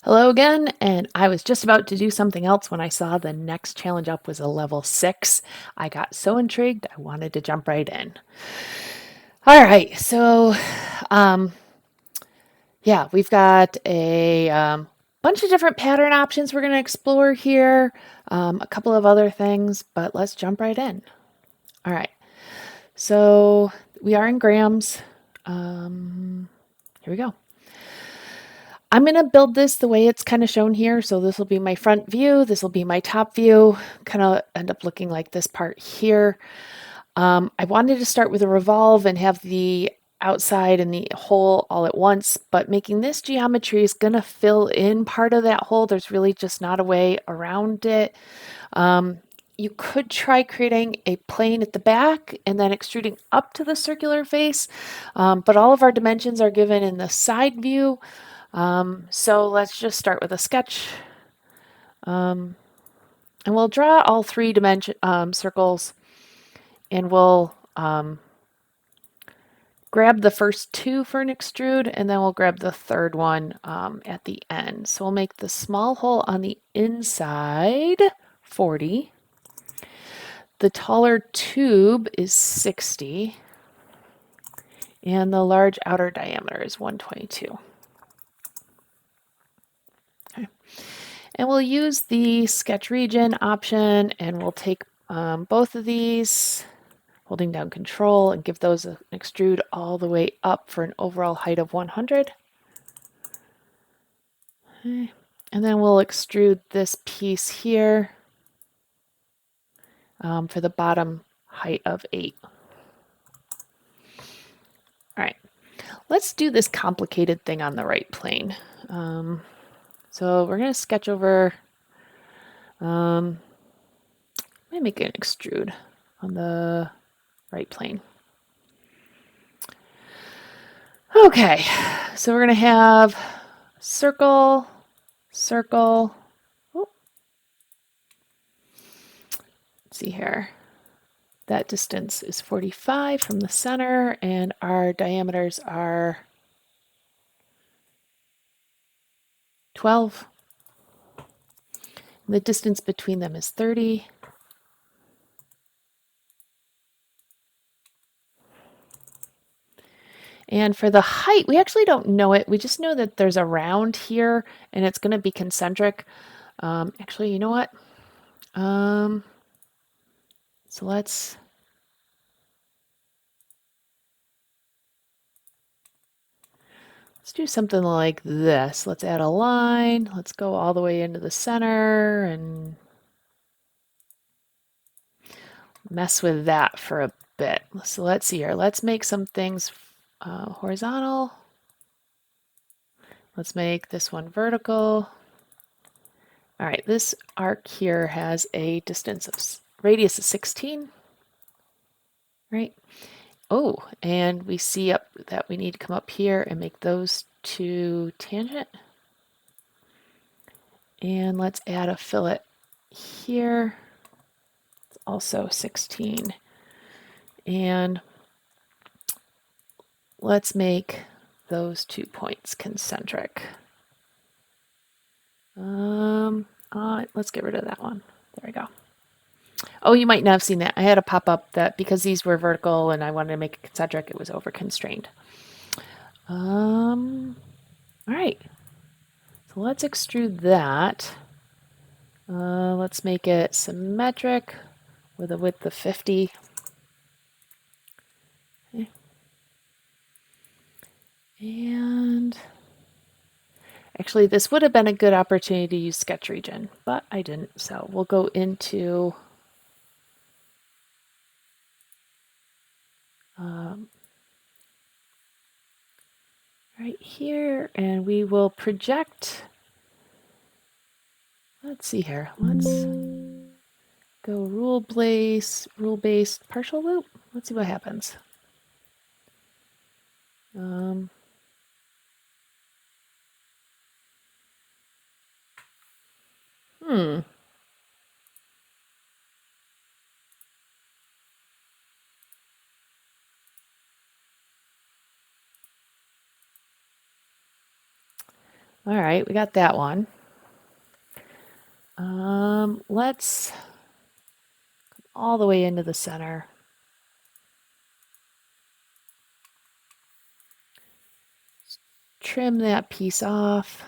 Hello again, and I was just about to do something else when I saw the next challenge up was a level 6. I got so intrigued, I wanted to jump right in. All right, so um, yeah, we've got a bunch of different pattern options we're going to explore here, a couple of other things, but let's jump right in. All right, so we are in grams. Here we go. I'm going to build this the way it's kind of shown here. So this will be my front view. This will be my top view. Kind of end up looking like this part here. I wanted to start with a revolve and have the outside and the hole all at once, but making this geometry is going to fill in part of that hole. There's really just not a way around it. You could try creating a plane at the back and then extruding up to the circular face, but all of our dimensions are given in the side view. So let's just start with a sketch. And we'll draw all three dimension circles, and we'll grab the first two for an extrude, and then we'll grab the third one at the end. So we'll make the small hole on the inside 40. The taller tube is 60. And the large outer diameter is 122. Okay. And we'll use the sketch region option, and we'll take both of these, holding down control, and give those an extrude all the way up for an overall height of 100. Okay. And then we'll extrude this piece here for the bottom height of 8. All right, let's do this complicated thing on the right plane. So we're going to sketch over, let me make an extrude on the right plane. Okay, so we're going to have circle, circle. Oh. Let's see here. That distance is 45 from the center, and our diameters are 12. And the distance between them is 30. And for the height, we actually don't know it. We just know that there's a round here, and it's going to be concentric. Actually, you know what? So let's do something like this. Let's add a line. Let's go all the way into the center and mess with that for a bit. So let's see here. Let's make some things horizontal. Let's make this one vertical. All right, this arc here has a distance of radius of 16, right? Oh, and we see up that we need to come up here and make those two tangent. And let's add a fillet here. It's also 16. And let's make those 2 points concentric. Let's get rid of that one. There we go. Oh, you might not have seen that. I had a pop-up that because these were vertical and I wanted to make it concentric, it was over-constrained. All right. So let's extrude that. Let's make it symmetric with a width of 50. Okay. And actually, this would have been a good opportunity to use sketch region, but I didn't. So we'll go into right here, and we will project. Let's see here. Let's go rule-based partial loop. Let's see what happens. All right, we got that one. Let's all the way into the center. Trim that piece off.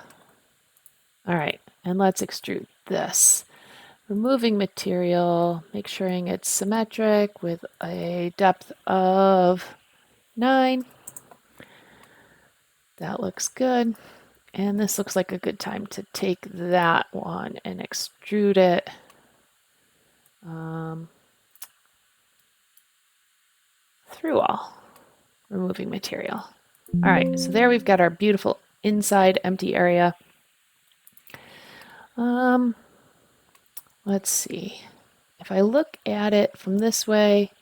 All right, and let's extrude this. Removing material, make sure it's symmetric with a depth of 9. That looks good. And this looks like a good time to take that one and extrude it. Through all, removing material. All right, so there we've got our beautiful inside empty area. Let's see. If I look at it from this way,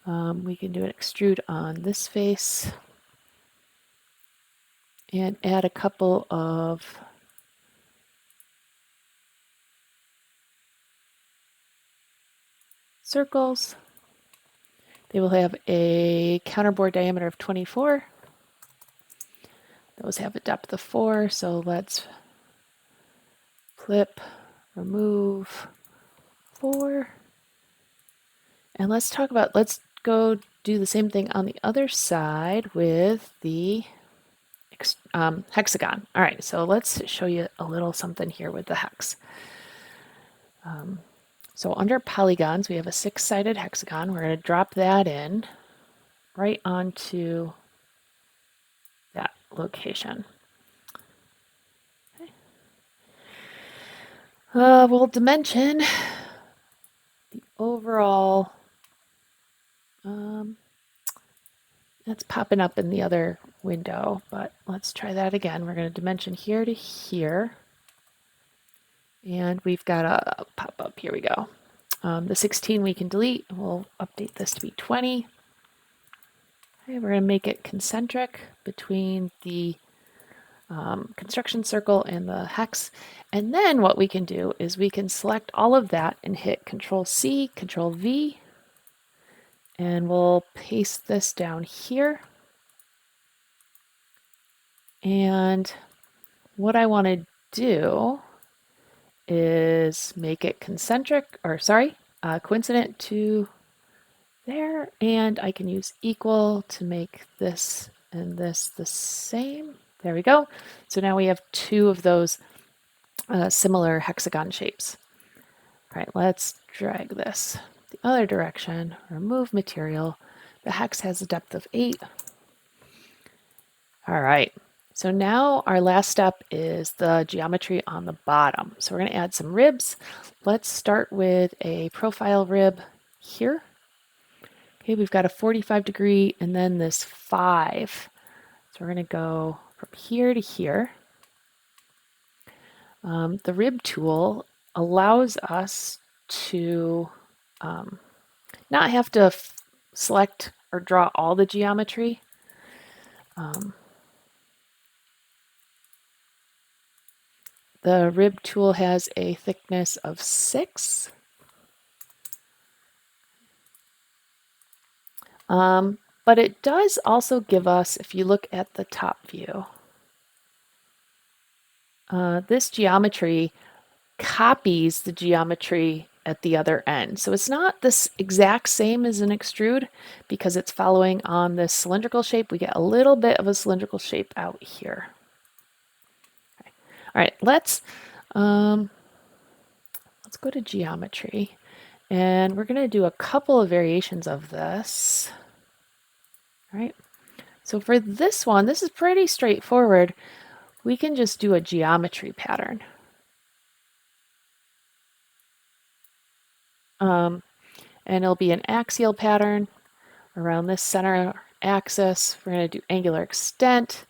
we can do an extrude on this face and add a couple of circles. They will have a counterbore diameter of 24. Those have a depth of 4, so let's flip, remove 4. And let's go do the same thing on the other side with the hexagon. All right, so let's show you a little something here with the hex. So under polygons, we have a 6-sided hexagon. We're going to drop that in right onto that location. Okay. We'll dimension the overall. That's popping up in the other window, but let's try that again. We're going to dimension here to here. And we've got a pop-up. Here we go. The 16 we can delete. We'll update this to be 20. Okay, we're going to make it concentric between the construction circle and the hex. And then what we can do is we can select all of that and hit Control-C, Control-V. And we'll paste this down here. And what I want to do is make it coincident to there. And I can use equal to make this and this the same. There we go. So now we have 2 of those similar hexagon shapes. All right, let's drag this the other direction, remove material. The hex has a depth of 8. All right, so now our last step is the geometry on the bottom. So we're going to add some ribs. Let's start with a profile rib here. Okay, we've got a 45 degree and then this 5. So we're going to go from here to here. The rib tool allows us to not have to select or draw all the geometry. The rib tool has a thickness of 6. But it does also give us, if you look at the top view, this geometry copies the geometry at the other end. So it's not this exact same as an extrude because it's following on this cylindrical shape. We get a little bit of a cylindrical shape out here. Okay. All right, let's go to geometry, and we're going to do a couple of variations of this. All right, so for this one, this is pretty straightforward. We can just do a geometry pattern. And it'll be an axial pattern around this center axis. We're going to do angular extent.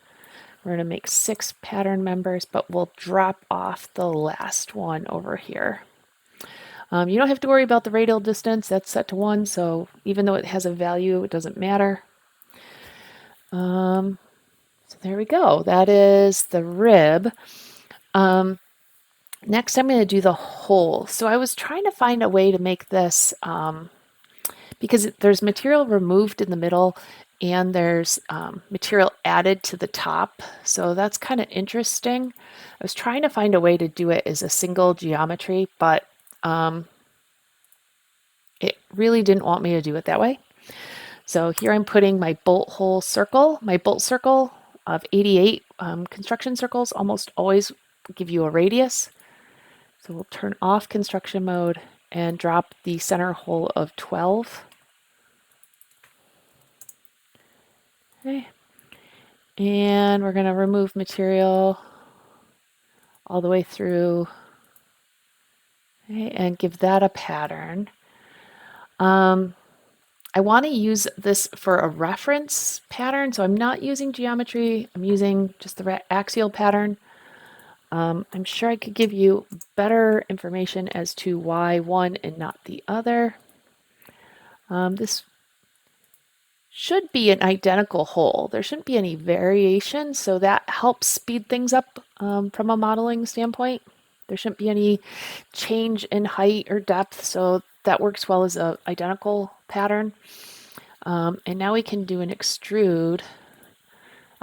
We're going to make 6 pattern members, but we'll drop off the last one over here. You don't have to worry about the radial distance. That's set to 1, so even though it has a value, it doesn't matter. So there we go. That is the rib. Next, I'm going to do the hole. So I was trying to find a way to make this, because there's material removed in the middle, and there's material added to the top. So that's kind of interesting. I was trying to find a way to do it as a single geometry, but it really didn't want me to do it that way. So here I'm putting my bolt hole circle. My bolt circle of 88 construction circles almost always give you a radius. So we'll turn off construction mode and drop the center hole of 12. Okay. And we're going to remove material all the way through, okay, and give that a pattern. I want to use this for a reference pattern, so I'm not using geometry. I'm using just the axial pattern. I'm sure I could give you better information as to why one and not the other. This should be an identical hole. There shouldn't be any variation, so that helps speed things up from a modeling standpoint. There shouldn't be any change in height or depth, so that works well as an identical pattern. And now we can do an extrude.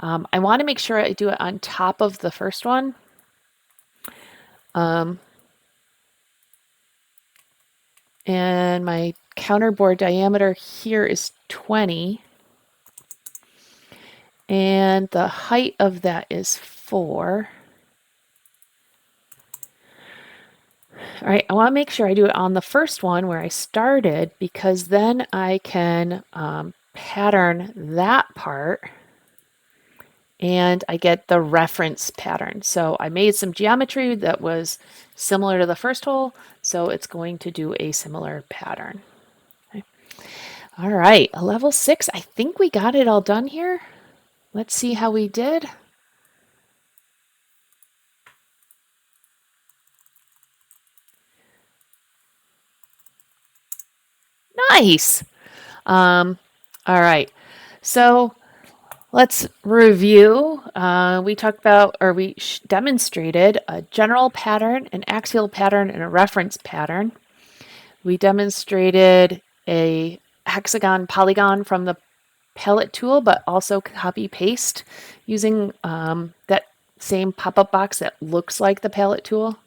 I want to make sure I do it on top of the first one. And my counterbore diameter here is 20. And the height of that is 4. All right, I want to make sure I do it on the first one where I started, because then I can pattern that part and I get the reference pattern. So I made some geometry that was similar to the first hole, so it's going to do a similar pattern. Okay. All right, a level 6. I think we got it all done here. Let's see how we did. Nice. All right, so let's review. We talked about, or we demonstrated a general pattern, an axial pattern, and a reference pattern. We demonstrated a hexagon polygon from the palette tool, but also copy paste using that same pop-up box that looks like the palette tool,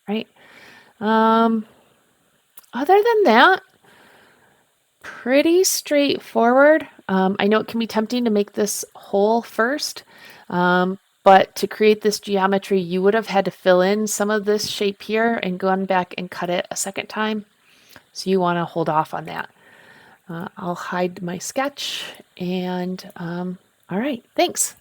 right? Other than that, pretty straightforward. I know it can be tempting to make this hole first, but to create this geometry, you would have had to fill in some of this shape here and gone back and cut it a second time. So you want to hold off on that. I'll hide my sketch and all right, thanks.